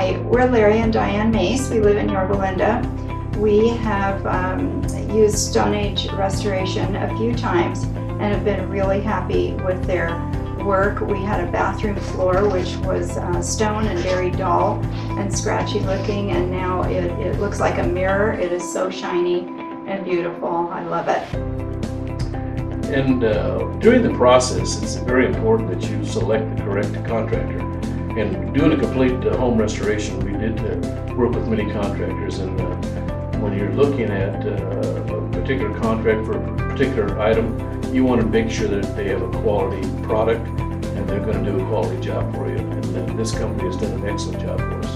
Hi, we're Larry and Diane Mace. We live in Yorba. We have used StoneAge Restoration a few times and have been really happy with their work. We had a bathroom floor which was stone and very dull and scratchy looking, and now it looks like a mirror. It is so shiny and beautiful. I love it. And during the process, it's very important that you select the correct contractor. And doing a complete home restoration, we did work with many contractors, and when you're looking at a particular contract for a particular item, you want to make sure that they have a quality product and they're going to do a quality job for you. And this company has done an excellent job for us.